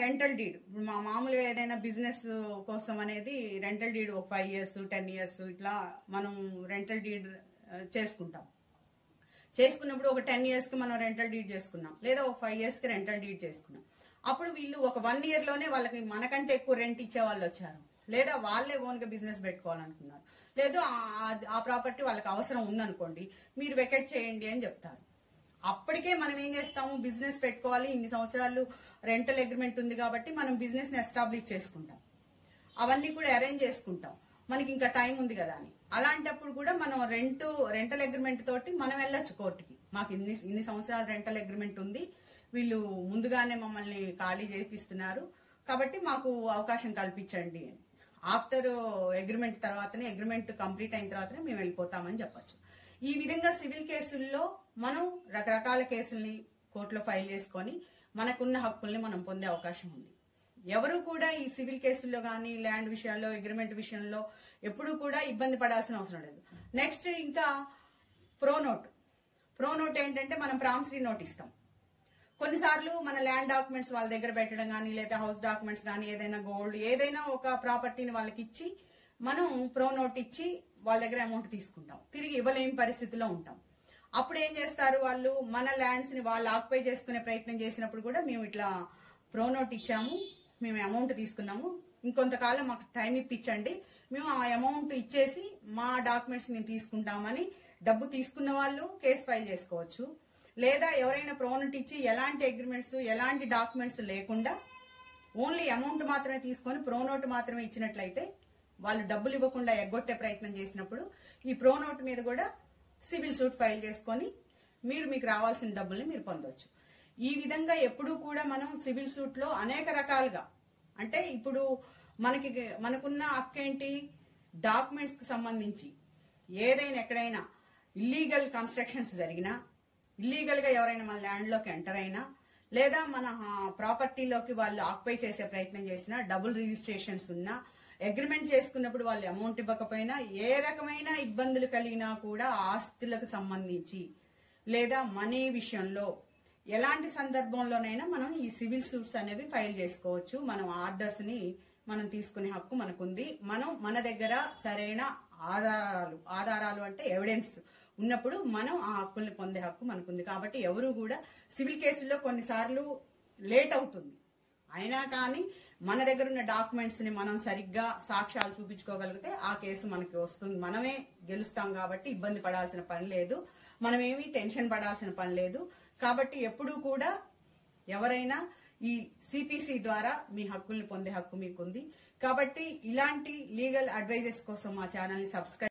Rental deed మామూలుగా ఏదైనా business కోసం అనేది రెంటల్ డీడ్ ఒక 5 years 10 years ఇట్లా మనం రెంటల్ డీడ్ చేసుకున్నప్పుడు ఒక 10 years కి మనం రెంటల్ డీడ్ చేసుకున్నాం, లేదా ఒక 5 years కి రెంటల్ డీడ్ చేసుకున్నాం. అప్పుడు వీళ్ళు ఒక 1 year లోనే వాళ్ళకి మనకంటే ఎక్కువ రెంట్ ఇచ్చే వాళ్ళు వచ్చారు, లేదా వాళ్ళే ఓన్ గా బిజినెస్ పెట్టుకోవాలనుకున్నారు, లేదు ఆ ప్రాపర్టీ వాళ్ళకి అవసరం ఉందనుకోండి, మీరు వెకేట్ చేయండి అని చెప్తారు. అప్పటికే మనం ఏం చేస్తాము, బిజినెస్ పెట్టుకోవాలి, ఇన్ని సంవత్సరాలు రెంటల్ అగ్రిమెంట్ ఉంది కాబట్టి మనం బిజినెస్ ని ఎస్టాబ్లిష్ చేసుకుంటాం, అవన్నీ కూడా అరేంజ్ చేసుకుంటాం, మనకి ఇంకా టైం ఉంది కదా అని. అలాంటప్పుడు కూడా మనం రెంటల్ అగ్రిమెంట్ తోటి మనం వెళ్ళొచ్చు కోర్టుకి, మాకు ఇన్ని సంవత్సరాలు రెంటల్ అగ్రిమెంట్ ఉంది, వీళ్ళు ముందుగానే మమ్మల్ని ఖాళీ చేపిస్తున్నారు కాబట్టి మాకు అవకాశం కల్పించండి అని. ఆఫ్టర్ అగ్రిమెంట్ తర్వాతనే, అగ్రిమెంట్ కంప్లీట్ అయిన తర్వాతనే మేము వెళ్ళిపోతామని చెప్పొచ్చు. ఈ విధంగా సివిల్ కేసుల్లో మనం రకరకాల కేసుల్ని కోర్టులో ఫైల్ చేసుకొని మనకున్న హక్కుల్ని మనం పొందే అవకాశం ఉంది. ఎవరు కూడా ఈ సివిల్ కేసుల్లో కానీ ల్యాండ్ విషయాల్లో అగ్రిమెంట్ విషయంలో ఎప్పుడూ కూడా ఇబ్బంది పడాల్సిన అవసరం లేదు. నెక్స్ట్ ఇంకా ప్రోనోట్ ఏంటంటే మనం ప్రామిసరీ నోట్ ఇస్తాం. కొన్నిసార్లు మన ల్యాండ్ డాక్యుమెంట్స్ వాళ్ళ దగ్గర పెట్టడం కానీ, లేదా హౌస్ డాక్యుమెంట్స్ కానీ, ఏదైనా గోల్డ్ ఏదైనా ఒక ప్రాపర్టీని వాళ్ళకి ఇచ్చి మనం ప్రోనోట్ ఇచ్చి వాళ్ళ దగ్గర అమౌంట్ తీసుకుంటాం, తిరిగి ఇవ్వలేని పరిస్థితిలో ఉంటాం. అప్పుడు ఏం చేస్తారు వాళ్ళు, మన ల్యాండ్స్ ని వాళ్ళు ఆక్యుపై చేసుకునే ప్రయత్నం చేసినప్పుడు కూడా మేము ఇట్లా ప్రోనోట్ ఇచ్చాము, మేము అమౌంట్ తీసుకున్నాము, ఇంకొంతకాలం మాకు టైం ఇప్పించండి, మేము ఆ అమౌంట్ ఇచ్చేసి మా డాక్యుమెంట్స్ మేము తీసుకుంటామని డబ్బు తీసుకున్న వాళ్ళు కేసు ఫైల్ చేసుకోవచ్చు. లేదా ఎవరైనా ప్రోనోట్ ఇచ్చి ఎలాంటి అగ్రిమెంట్స్ ఎలాంటి డాక్యుమెంట్స్ లేకుండా ఓన్లీ అమౌంట్ మాత్రమే తీసుకొని ప్రోనోట్ మాత్రమే ఇచ్చినట్లయితే వాళ్ళు డబ్బులు ఇవ్వకుండా ఎగ్గొట్టే ప్రయత్నం చేసినప్పుడు ఈ ప్రోనోట్ మీద కూడా సివిల్ సూట్ ఫైల్ చేసుకొని మీకు రావాల్సిన డబ్బుల్ని మీరు పొందొచ్చు. ఈ విధంగా ఎప్పుడూ కూడా మనం సివిల్ సూట్ లో అనేక రకాలుగా, అంటే ఇప్పుడు మనకున్న హక్కేంటి, డాక్యుమెంట్స్ కి సంబంధించి ఏదైనా ఎక్కడైనా ఇల్లీగల్ కన్స్ట్రక్షన్స్ జరిగినా, ఇల్లీగల్ గా ఎవరైనా మన ల్యాండ్ లోకి ఎంటర్ అయినా, లేదా మన ప్రాపర్టీలోకి వాళ్ళు ఆక్యుపై చేసే ప్రయత్నం చేసినా, డబుల్ రిజిస్ట్రేషన్స్ ఉన్నా, అగ్రిమెంట్ చేసుకున్నప్పుడు వాళ్ళు అమౌంట్ ఇవ్వకపోయినా, ఏ రకమైన ఇబ్బందులు కలిగినా కూడా ఆస్తులకు సంబంధించి లేదా మనీ విషయంలో ఎలాంటి సందర్భంలోనైనా మనం ఈ సివిల్ సూట్స్ అనేవి ఫైల్ చేసుకోవచ్చు. మనం ఆర్డర్స్ ని మనం తీసుకునే హక్కు మనకుంది. మన దగ్గర సరైన ఆధారాలు అంటే ఎవిడెన్స్ ఉన్నప్పుడు మనం ఆ హక్కుల్ని పొందే హక్కు మనకుంది. కాబట్టి ఎవరు కూడా సివిల్ కేసుల్లో కొన్నిసార్లు లేట్ అవుతుంది, అయినా కానీ మన దగ్గర ఉన్న డాక్యుమెంట్స్ ని మనం సరిగ్గా సాక్ష్యాలు చూపించుకోగలిగితే ఆ కేసు మనకి వస్తుంది, మనమే గెలుస్తాం. కాబట్టి ఇబ్బంది పడాల్సిన పని లేదు, మనమేమి టెన్షన్ పడాల్సిన పని లేదు. కాబట్టి ఎప్పుడూ కూడా ఎవరైనా ఈ సిపిసి ద్వారా మీ హక్కుల్ని పొందే హక్కు మీకుంది. కాబట్టి ఇలాంటి లీగల్ అడ్వైజెస్ కోసం మా ఛానల్ ని సబ్స్క్రైబ్